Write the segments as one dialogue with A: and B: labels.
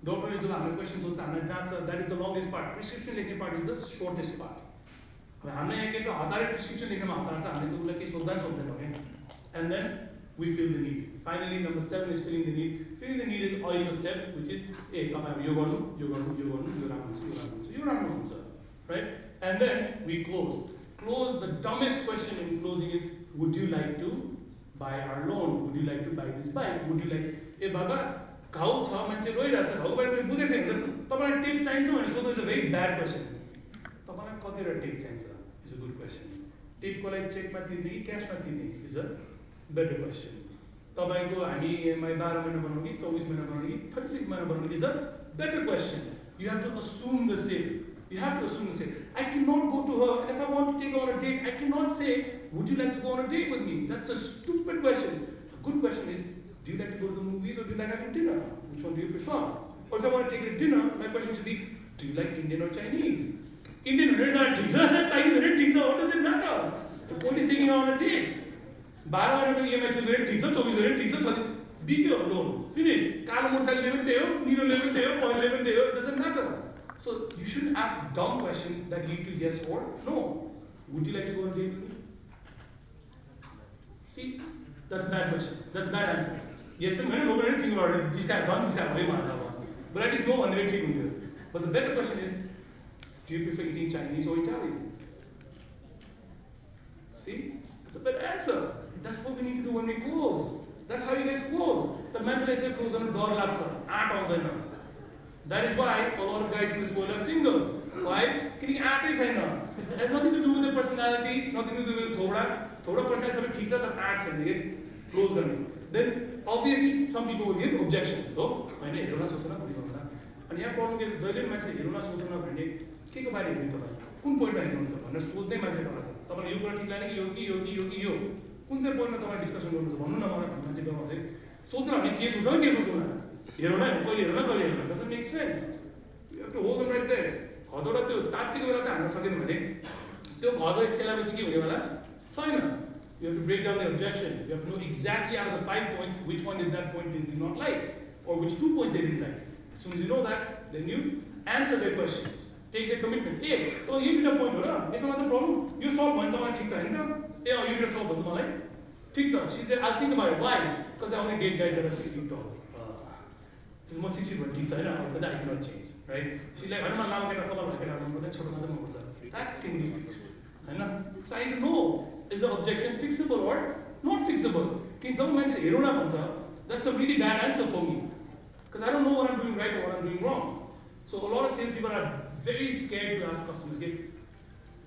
A: डक्टरले जब हाम्रो क्वेसन सोध्छ हामीलाई जाँच that is the longest part prescription लेख्ने part is the shortest part अब हामीलाई यहाँ के छ हतारै प्रिस्क्रिप्सन लेख्नमा हतार छ हामीले त उसलाई केही सोध्दा सोध्दैनौँ क्या and then we fill the need. Finally, number 7 is filling the need. Filling the need is all the step, which is, hey, you garnu, right? And then we close. Close. The dumbest question in closing is, would you like to buy our loan? Would you like to buy this bike? Would you like? Hey, Baba, घाउ छ मान्छे रोइरहेछ घाउ बारे बुझेको छैन तपाईलाई tip चाहिन्छ भने सोध्नु is a very bad question तपाईलाई कतिवटा टिप चाहिन्छ इज अ गुड क्वेसन टिपको लागि चेकमा तिर्ने कि क्यासमा तिर्ने इज अ better question. तपाईको हामी EMI 12 महिना बनाउने कि 24 महिना बनाउने कि 36 महिना बनाउने is a better question. You have to assume the sale. You have to assume the sale. I cannot go to her and if I want to take her on a date, I cannot say, would you like to go on a date with me? That's a stupid question. A good question is, do you like to go to the movies or do you like having dinner? Which one do you prefer? Or if I want to take her to dinner, my question should be, do you like Indian or Chinese? Indian or not teaser, Chinese or teaser, what does it matter? The point is taking her on a date. 12 महिनाको EMI choose गरेर ठिक छ 24 गरेर ठिक छ बिग्यो loan finish कालो motorcycle level त्यही हो निलो लेभल त्यही हो पहिले लेभल त्यही हो it doesn't matter so you should ask them questions that lead to yes or no would you like to go on a date with me see that's bad question that's bad answer yes पनि हैन no पनि think about it जिस्का झन् जिस्का भयो मलाई but at least no one really ठीक हुन्थ्यो but the better question is do you prefer eating Chinese or Italian see that's a better answer. That's what we need to do when we close. That's how you guys close. The mental essay close on a door lapsa. That is why a lot of guys in this world are single. Why? Because art is it has nothing to do with the personality, nothing to do with thoda personality सब ठीक है but art है close करने. Then obviously some people will give objections. So मैंने हेरोना सोचना पड़ी होगा. और यहाँ प्रॉब्लम के जैसे मैं हेरोना सोचना भन्ने के को बारे में तपाईँ कुन पोइन्टमा हेर्नुहुन्छ भनेर सोध्दै मान्छे डराउँछ तपाईले यो कुरा ठीक लाग्यो कि यो कुन चाहिँ पोइन्टमा तपाईँ डिस्कसन गर्नुहुन्छ भन्नु न मलाई मान्छे डराउँदै सोध्न भने के सोध्छ के सोध्नु हेरौँ न कहिले हेरौँ न कहिले हेरौँ doesn't make sense you have to hold them right there घरबाट त्यो तात्तिको बेला त हान्न सकेन भने त्यो घरको सेलापछि के हुनेवाला छैन you have to break down the objection you have to know exactly out of the 5 points which one did that point they did not like or which 2 points they didn't like as soon as you know that then you answer their questions take the commitment ए तो यो beta point हो र यसमा मात्र problem यो solve भयो तपाईलाई ठीक छ हैन त ए यो beta solve भयो मलाई ठीक छ she said I think about it why because I only date guys that 6 feet tall this म 6 feet भन्छ ठीक छ हैन अब त I can not change right she like हैन म लामो केटा कलर भएको केटा मन पर्दैन छोटो मात्र मन पर्छ that can be fixed Hahn so I know is the objection fixable or not fixable किन जब मान्छे हेरौँ न भन्छ that's a really bad answer for me because I don't know what I'm doing right or what I'm doing wrong so a lot of sales people are very scared to ask customers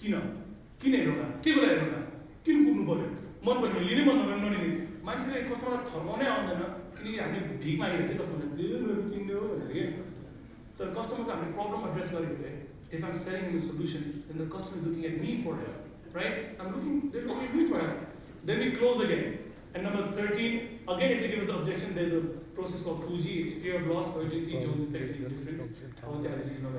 A: किन हेरौँला के कुरा हेरौँला किन पुग्नु पर्यो मन पर्यो लिने मन नगर्नु नलिने मान्छेले कस्टमरलाई थर्माउनै आउँदैन किनकि हामीले भिख मागेको चाहिँ कस्टमरले किन्नु हो भनेर के तर कस्टमरको हामीले प्रब्लम एड्रेस गरेको थिएँ if I'm selling him a solution then the customer is looking at me for help right they're looking at me for help then we close again and number 13 again if they give us an objection there's a process called Fuji it's fear of loss urgency Jones effect difference how the other is not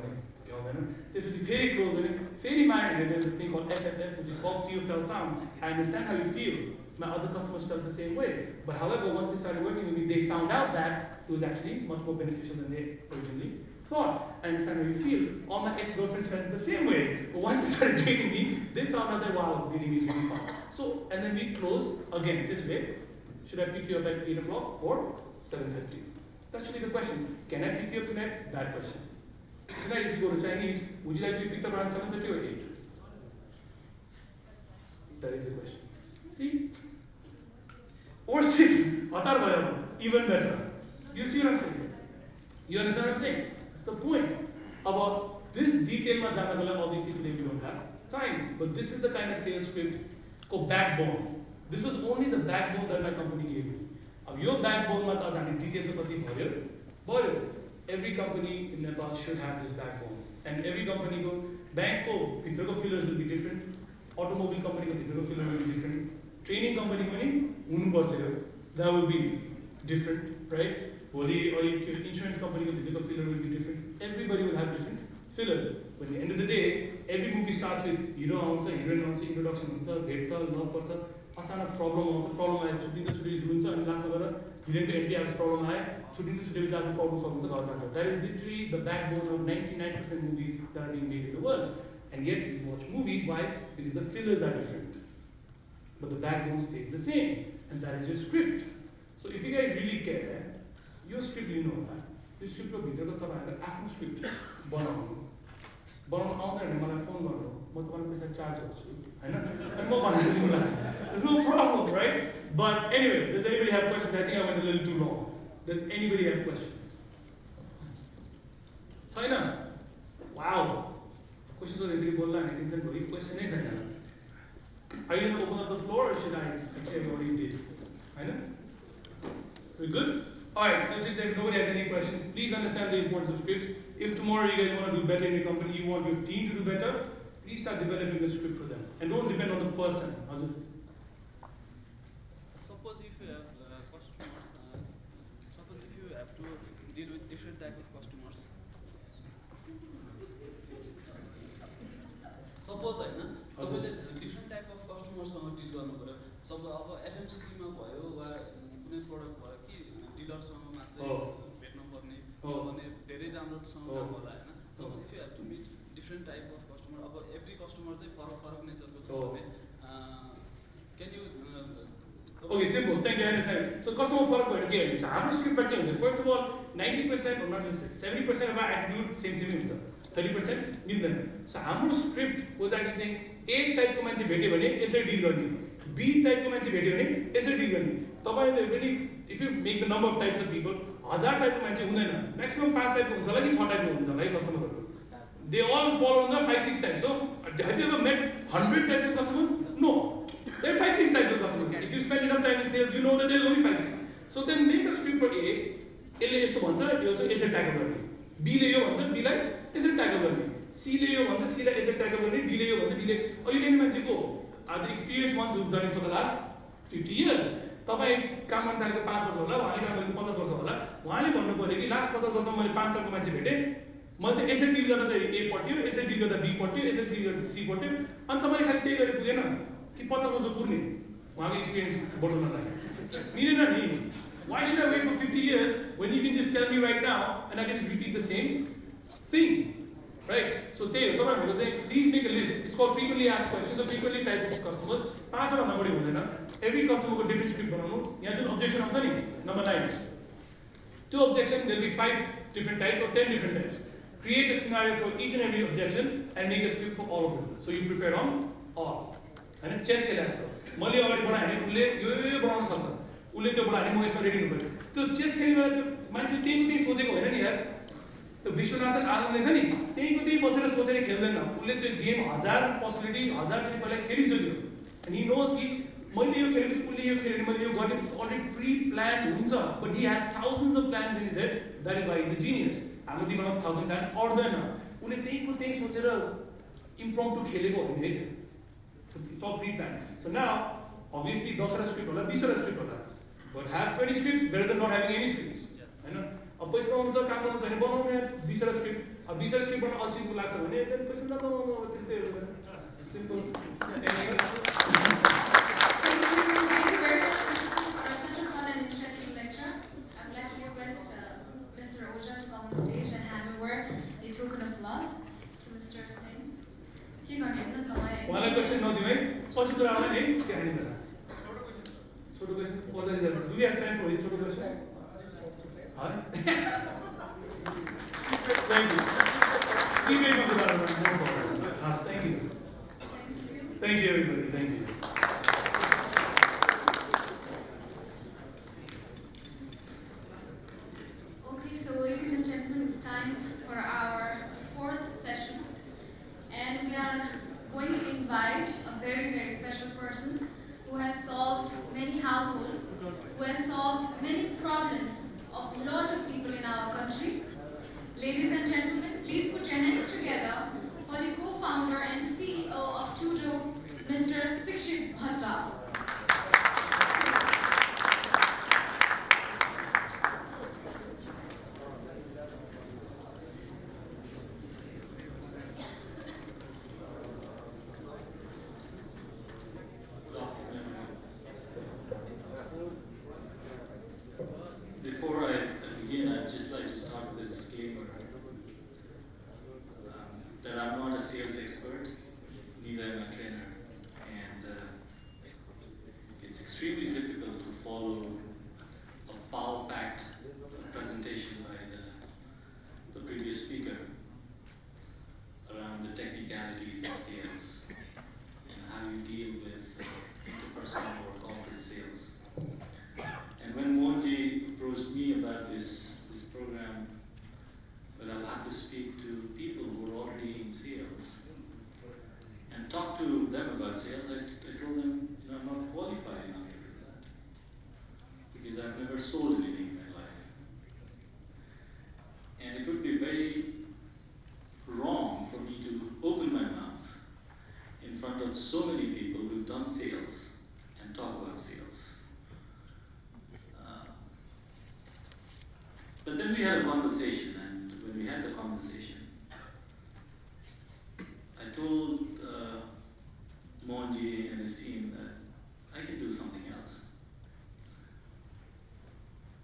A: this is very close and very minor there's a thing called FFF which is called feel felt found I understand how you feel my other customers felt the same way but however once they started working with me they found out that it was actually much more beneficial than they originally thought I understand how you feel all my ex-girlfriends felt the same way but once they started dating me they found out that wow dating me is really fun so and then we close again this way should I pick you up at 8 o'clock or 7:30 that should be the question can I pick you up tonight bad question tonight if you go to Chinese would you like to be picked up around 7:30 or 8 that is the question see or 6 even better you see what I'm saying you understand what I'm saying that's the point about this detail obviously today we don't have time but this is the kind of sales script called backbone this was only the backbone that my company gave me your backbone मा त हामी details कति भयो every company in Nepal should have this backbone and every company को bank को भित्रको pillars will be different automobile company को भित्रको pillars will be different training company पनि हुनुपर्छ that will be different right भोलि insurance company को भित्रको pillar will be different everybody will have different pillars but at the end of the day every movie starts with hero आउँछ heroine आउँछ introduction हुन्छ भेट्छ लभ पर्छ अचानक प्रब्लम आउँछ प्रब्लम आएर छुट्टिन्छ हुन्छ अनि लास्टमा गएर Hidden NTR's problem है, shooting to study without problem solving the government. That is literally the backbone of 99% movies that are being made in the world. And yet we watch movies, why? Because the fillers are different. But the backbone stays the same. And that is your script. So if you guys really care, your script you know that. Your script को भित्रको तपाईहरुले आफ्नो script बनाउनु आउँदैन भने मलाई phone गर्नु म तपाईलाई पैसा चार्ज गर्छु हैन अनि म भन्छु there's no problem, right? But anyway, does anybody have questions? I think I went a little too long. Does anybody have questions? China? Wow. Questions are ready to I think that very question is are you going to open up the floor or should I tell you what you did? I know? We good? Alright, so since nobody has any questions, please understand the importance of scripts. If tomorrow you guys want to do better in your company, you want your team to do better, please start developing a script for them. And don't depend on the person.
B: Suppose if you have customers, suppose if you have to deal with different type of customers. Suppose तपाईँले different type of customers deal गर्नु पर्यो. Suppose अब FMCG मा भयो वा कुनै product भयो कि डिलरसँग मात्रै भेट्नु पर्ने भने धेरै राम्रोसँग काम होला हैन. Suppose if you have to meet different type of customer, अब every customer चाहिँ फरक नेचरको छ भने can you
A: Okay, simple. Thank you. I understand. So, customer product point again. So, our script back here. First of all, 90% or not 70% of our attitude same. 30% million. So, our script was actually saying A type को मान्छे भेट्यो भने यसरी dill गर्ने, B type को मान्छे भेट्यो भने यसरी डिल गर्ने. तपाईले really if you make the number of types of people, 1000 type को मान्छे हुँदैन. Maximum 5 type को हुन्छ होला कि 6 type को हुन्छ होला कस्टमरहरु. They all fall on the 5-6 types. So, have you ever met 100 types of customers? No. There are 5-6 types of customers. If you spend enough time in sales, you know that there are only 5-6. So then make a script for A. यसले यस्तो भन्छ, यो चाहिँ यसरी tackle गर्ने. B ले यो भन्छ, B लाई यसरी tackle गर्ने. C ले यो भन्छ, C लाई यसरी ट्याकल गर्ने. D ले यो भन्छ, D ले अहिले नि मान्छेको the experienced ones who've done it for the last 50 years. तपाई काम गर्न थालेको 5 वर्ष होला, उहाँले काम गरेको 50 वर्ष होला. उहाँले भन्नु पर्यो कि लास्ट 50 वर्षमा मैले 5 टाइपको मान्छे भेटे. म चाहिँ यसरी डिल गर्दा चाहिँ A पट्यो, यसरी डिल गर्दा B पट्यो, यसरी C पट्यो. अनि तपाईले खाली त्यही गरे पुगेन कि 50 वर्ष पुग्ने. उहाँको एक्सपिरियन्स बढाउनलाई. मिलेन नि. Why should I wait for 50 years when you can just tell me right now and I can just repeat the same thing? Right? So please make a list. It's called frequently asked questions or frequently type of customers. Every customer got different script. Objection number 9. To objection, there will be 5 different types or 10 different types. Create a scenario for each and every objection and make a script for all of them. So you prepare on all. And then chess के लिए मल्ली अगाडि बढाए भने उले यो बनाउन सक्छ. उले त्यो बढाए म यसमा रेडी हुनु पर्यो. त्यो चेस खेल्नेमा त्यो मान्छे त्यही सोचेको होइन नि यार. त्यो विश्वनाथन आनन्दले छ नि त्यहीको त्यही बसेर सोचेर खेल्दैन. उले त्यो गेम 1000 पोसिबिलिटी 1000 चोटि पहिला खेलिसक्यो. And he knows कि मैले यो खेलेपछि उले यो खेल्यो मैले यो गर्ने उसको अलरेडी प्री प्लान हुन्छ. But he has thousands of plans in his head. That is why he is a genius. हाम्रो दिमागमा 1000 प्लान पर्दैन. उले त्यहीको त्यही सोचेर इम्प्रम्प्टु खेलेको हो नि. It's all pre-planned. So now, obviously, 10 script hola, 20 script hola. But have 20 scripts better than not having any scripts. I know. अब पैसा कमाउनु छ काम गर्नु छ भने बनाउनु यार 20 script. अब 20 script बनाउन अल्छीको लाग्छ भने then पैसा नकमाउनु त्यस्तै हो. Simple.
C: Thank you very much for such a fun and interesting lecture. I would like to request Mr. Oja to come on stage and hand over a token of love to Mr. Singh.
A: One question no दिवे पछि कुरा आउने नि के हानि होला छोटो question पर्दै जान्छ do we have time for छोटो question hi thank you keep it on the thank you everybody thank you
C: Okay, so ladies and gentlemen, it's time for our 4th session. And we are going to invite a very, very special person who has solved many households, who has solved many problems of a lot of people in our country. Ladies and gentlemen, please put your hands together for the co-founder and CEO of Tudo, Mr. Sikshit Bhatta.
D: disclaimer that I'm not a sales expert, neither am I a trainer, and it's extremely difficult to follow a power-packed presentation by the previous speaker around the technicalities of sales and how you deal with interpersonal or corporate sales. And when Mohanji approached me about this program, that I'll have to speak to people who are already in sales and talk to them about sales, I told them, I'm not qualified enough to do that because I've never sold anything in my life. And it would be very wrong for me to open my mouth in front of so many people who've done sales and talk about sales. But then we had a conversation, and when we had the conversation, I told Mohanji and his team that I can do something else.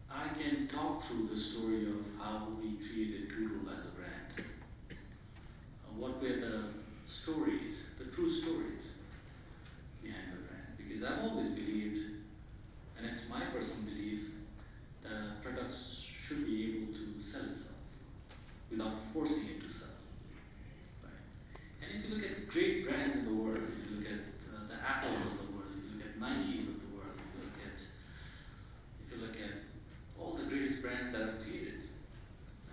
D: I can talk through the story of how we created Doodle as a brand. What were the stories, the true stories behind the brand? Because I've always believed, and it's my personal belief, that products should be able to sell itself without forcing it to sell. Right? And if you look at great brands in the world, if you look at the Apples of the world, if you look at Nikes of the world, if you look at all the greatest brands that have created,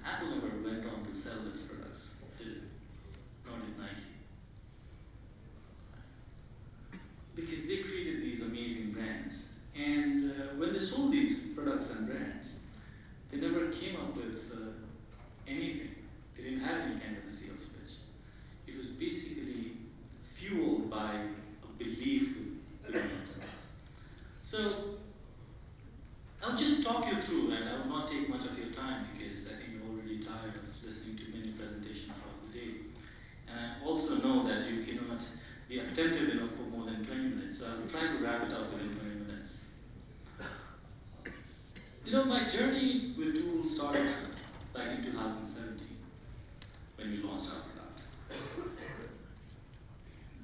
D: Apple never went on to sell its products, did it? Nor did Nike. Because they created these amazing brands. And when they sold these products and brands, they never came up with anything. They didn't have any kind of a sales pitch. It was basically fueled by a belief within themselves. So I'll just talk you through, and I will not take much of your time because I think you're already tired of listening to many presentations throughout the day. And I also know that you cannot be attentive enough for more than 20 minutes, so I will try to wrap it up within 20 minutes. You know, my journey with Doodle started back in 2017 when we launched our product.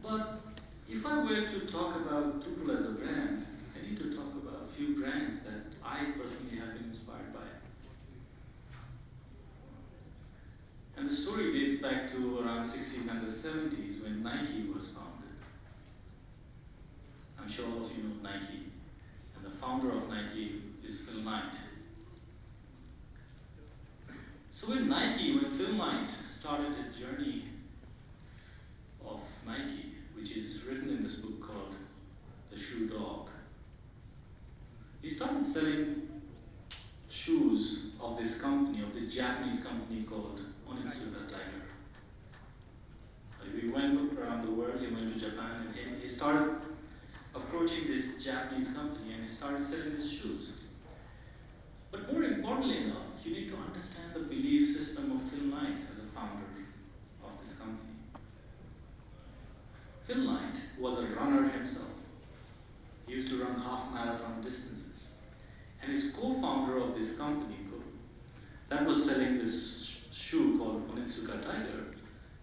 D: But if I were to talk about Doodle as a brand, I need to talk about a few brands that I personally have been inspired by. And the story dates back to around 60s and the 70s when Nike was founded. I'm sure all of you know Nike, and the founder of Nike is Phil Knight. So when Phil Knight started a journey of Nike, which is written in this book called The Shoe Dog, he started selling shoes of this company, of this Japanese company called Onitsuka Tiger. We went around the world, he went to Japan, and he started approaching this Japanese company and he started selling his shoes. But more importantly enough, you need to understand the belief system of Phil Knight as a founder of this company. Phil Knight was a runner himself. He used to run half-marathon distances. And his co-founder of this company, that was selling this shoe called Onitsuka Tiger,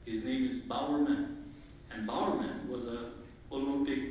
D: his name is Bowerman. And Bowerman was an Olympic